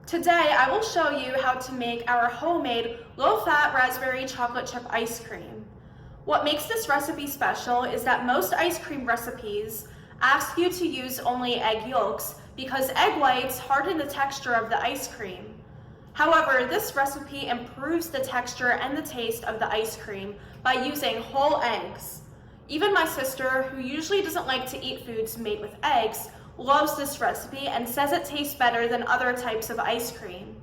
Today, I will show you how to make our homemade low-fat raspberry chocolate chip ice cream. What makes this recipe special is that most ice cream recipes ask you to use only egg yolks because egg whites harden the texture of the ice cream. However, this recipe improves the texture and the taste of the ice cream by using whole eggs. Even my sister, who usually doesn't like to eat foods made with eggs, loves this recipe and says it tastes better than other types of ice cream.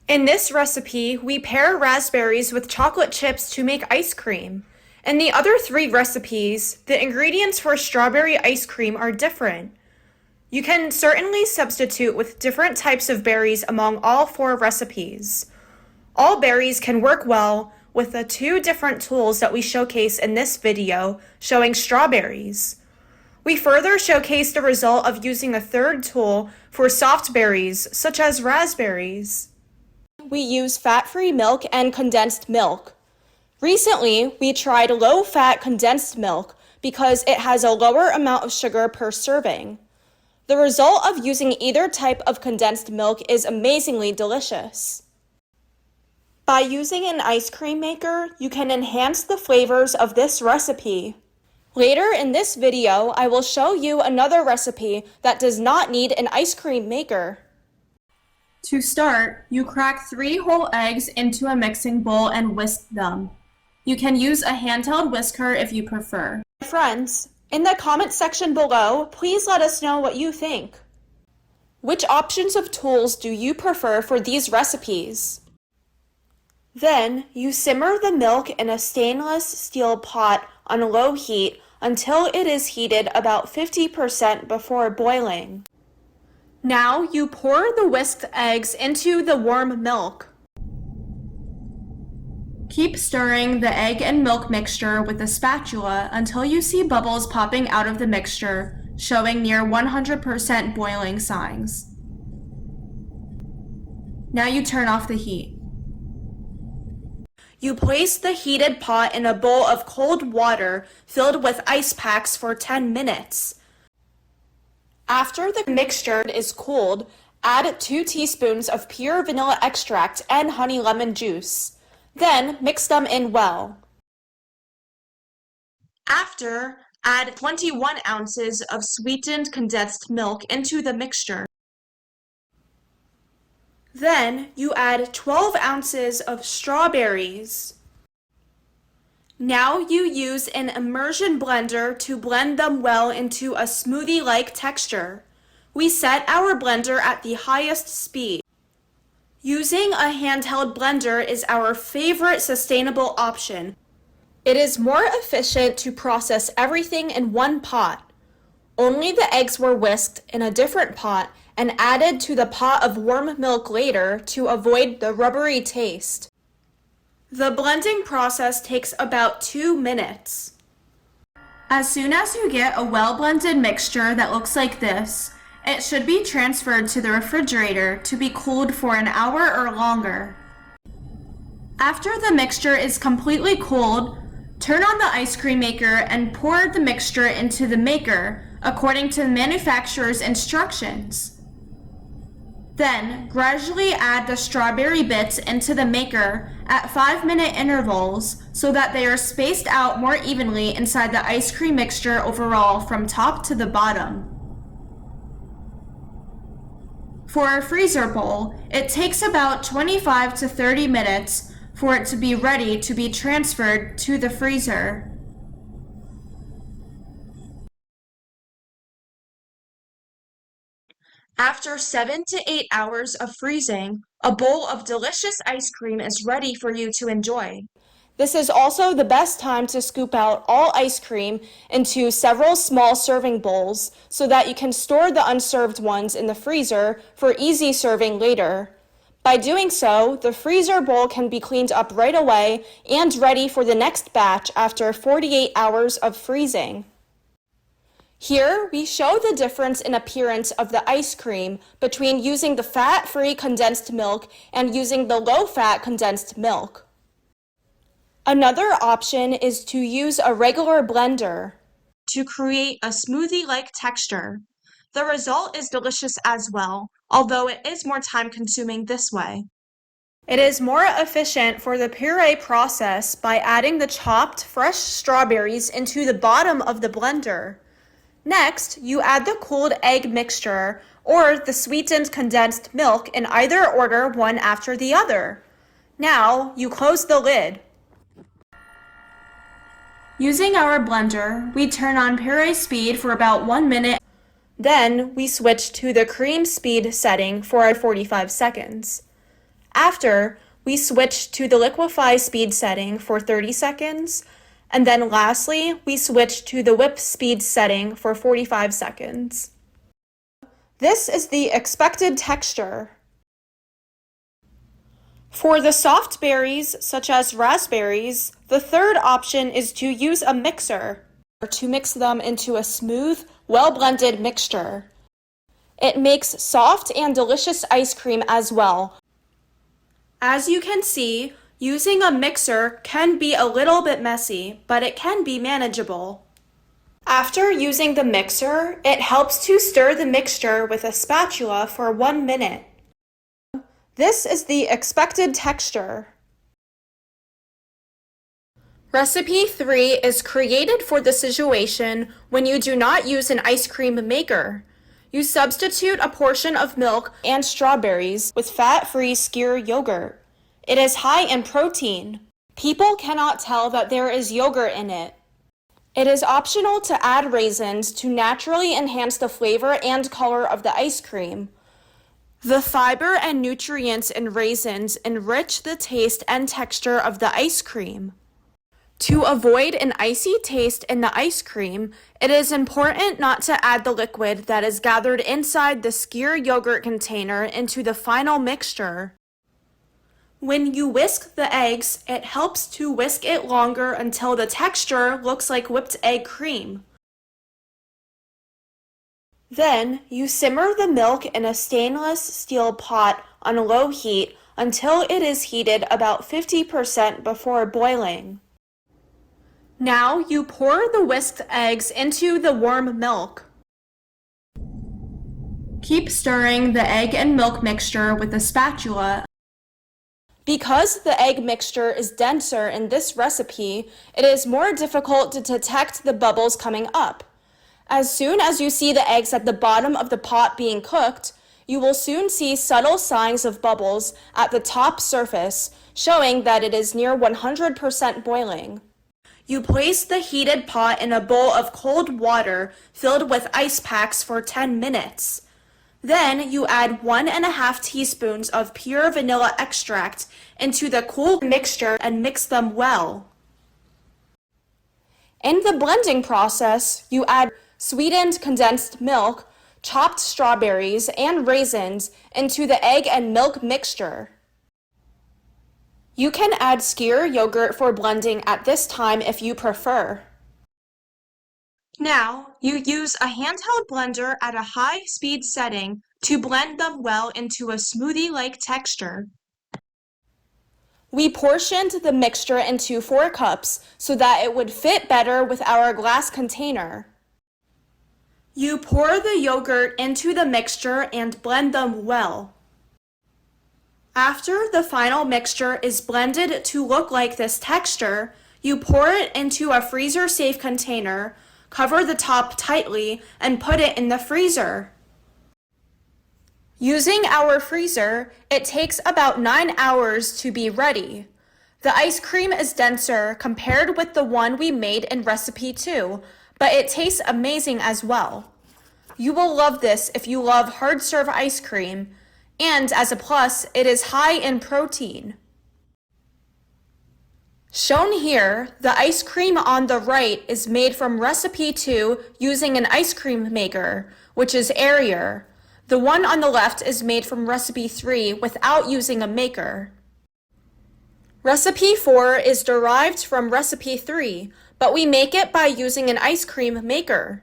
In this recipe, we pair raspberries with chocolate chips to make ice cream. In the other three recipes, the ingredients for strawberry ice cream are different. You can certainly substitute with different types of berries among all four recipes. All berries can work well with the two different tools that we showcase in this video showing strawberries. We further showcase the result of using a third tool for soft berries, such as raspberries. We use fat-free milk and condensed milk. Recently, we tried low-fat condensed milk because it has a lower amount of sugar per serving. The result of using either type of condensed milk is amazingly delicious. By using an ice cream maker, you can enhance the flavors of this recipe. Later in this video, I will show you another recipe that does not need an ice cream maker. To start, you crack 3 whole eggs into a mixing bowl and whisk them. You can use a handheld whisker if you prefer. Friends, in the comment section below, please let us know what you think. Which options of tools do you prefer for these recipes? Then, you simmer the milk in a stainless steel pot on low heat until it is heated about 50% before boiling. Now you pour the whisked eggs into the warm milk. Keep stirring the egg and milk mixture with a spatula until you see bubbles popping out of the mixture, showing near 100% boiling signs. Now you turn off the heat. You place the heated pot in a bowl of cold water filled with ice packs for 10 minutes. After the mixture is cooled, add 2 teaspoons of pure vanilla extract and honey lemon juice. Then mix them in well. After, add 21 ounces of sweetened condensed milk into the mixture. Then you add 12 ounces of strawberries. Now you use an immersion blender to blend them well into a smoothie-like texture. We set our blender at the highest speed. Using a handheld blender is our favorite sustainable option. It is more efficient to process everything in one pot. Only the eggs were whisked in a different pot and added to the pot of warm milk later to avoid the rubbery taste. The blending process takes about 2 minutes. As soon as you get a well-blended mixture that looks like this, it should be transferred to the refrigerator to be cooled for an hour or longer. After the mixture is completely cooled, turn on the ice cream maker and pour the mixture into the maker according to the manufacturer's instructions. Then, gradually add the strawberry bits into the maker at 5-minute intervals so that they are spaced out more evenly inside the ice cream mixture overall from top to the bottom. For a freezer bowl, it takes about 25 to 30 minutes for it to be ready to be transferred to the freezer. After 7 to 8 hours of freezing, a bowl of delicious ice cream is ready for you to enjoy. This is also the best time to scoop out all ice cream into several small serving bowls so that you can store the unserved ones in the freezer for easy serving later. By doing so, the freezer bowl can be cleaned up right away and ready for the next batch after 48 hours of freezing. Here, we show the difference in appearance of the ice cream between using the fat-free condensed milk and using the low-fat condensed milk. Another option is to use a regular blender to create a smoothie-like texture. The result is delicious as well, although it is more time-consuming this way. It is more efficient for the puree process by adding the chopped fresh strawberries into the bottom of the blender. Next, you add the cooled egg mixture or the sweetened condensed milk in either order, one after the other. Now, you close the lid. Using our blender, we turn on puree speed for about 1 minute. Then, we switch to the cream speed setting for 45 seconds. After, we switch to the liquefy speed setting for 30 seconds, and then lastly, we switch to the whip speed setting for 45 seconds. This is the expected texture. For the soft berries, such as raspberries, the third option is to use a mixer to mix them into a smooth, well-blended mixture. It makes soft and delicious ice cream as well. As you can see, using a mixer can be a little bit messy, but it can be manageable. After using the mixer, it helps to stir the mixture with a spatula for 1 minute. This is the expected texture. Recipe 3 is created for the situation when you do not use an ice cream maker. You substitute a portion of milk and strawberries with fat-free Skyr yogurt. It is high in protein. People cannot tell that there is yogurt in it. It is optional to add raisins to naturally enhance the flavor and color of the ice cream. The fiber and nutrients in raisins enrich the taste and texture of the ice cream. To avoid an icy taste in the ice cream, it is important not to add the liquid that is gathered inside the Skyr yogurt container into the final mixture. When you whisk the eggs, it helps to whisk it longer until the texture looks like whipped egg cream. Then, you simmer the milk in a stainless steel pot on low heat until it is heated about 50% before boiling. Now you pour the whisked eggs into the warm milk. Keep stirring the egg and milk mixture with a spatula. Because the egg mixture is denser in this recipe, it is more difficult to detect the bubbles coming up. As soon as you see the eggs at the bottom of the pot being cooked, you will soon see subtle signs of bubbles at the top surface, showing that it is near 100% boiling. You place the heated pot in a bowl of cold water filled with ice packs for 10 minutes. Then you add 1½ teaspoons of pure vanilla extract into the cool mixture and mix them well. In the blending process, you add sweetened condensed milk, chopped strawberries, and raisins into the egg and milk mixture. You can add Skyr yogurt for blending at this time if you prefer. Now, you use a handheld blender at a high speed setting to blend them well into a smoothie-like texture. We portioned the mixture into 4 cups so that it would fit better with our glass container. You pour the yogurt into the mixture and blend them well. After the final mixture is blended to look like this texture, you pour it into a freezer-safe container, cover the top tightly, and put it in the freezer. Using our freezer, it takes about 9 hours to be ready. The ice cream is denser compared with the one we made in recipe 2, but it tastes amazing as well. You will love this if you love hard-serve ice cream, and as a plus, it is high in protein. Shown here, the ice cream on the right is made from recipe 2 using an ice cream maker, which is airier. The one on the left is made from recipe 3 without using a maker. Recipe 4 is derived from recipe 3, but we make it by using an ice cream maker.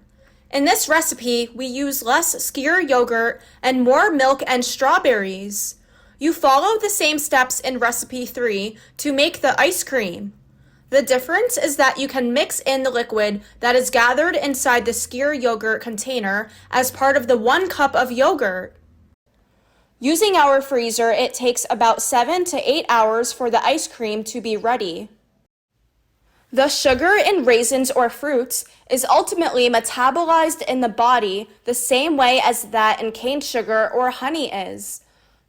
In this recipe, we use less Skyr yogurt and more milk and strawberries. You follow the same steps in recipe 3 to make the ice cream. The difference is that you can mix in the liquid that is gathered inside the Skyr yogurt container as part of the 1 cup of yogurt. Using our freezer, it takes about 7 to 8 hours for the ice cream to be ready. The sugar in raisins or fruits is ultimately metabolized in the body the same way as that in cane sugar or honey is.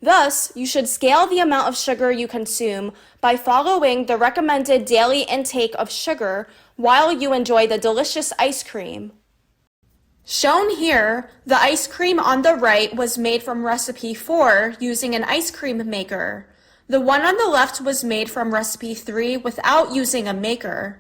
Thus, you should scale the amount of sugar you consume by following the recommended daily intake of sugar while you enjoy the delicious ice cream. Shown here, the ice cream on the right was made from recipe 4 using an ice cream maker. The one on the left was made from recipe 3 without using a maker.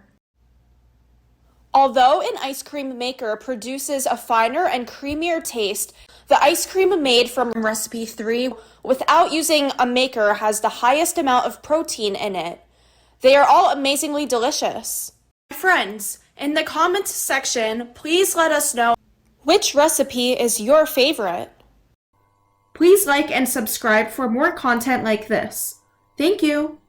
Although an ice cream maker produces a finer and creamier taste, the ice cream made from recipe 3 without using a maker has the highest amount of protein in it. They are all amazingly delicious. Friends, in the comments section, please let us know which recipe is your favorite. Please like and subscribe for more content like this. Thank you.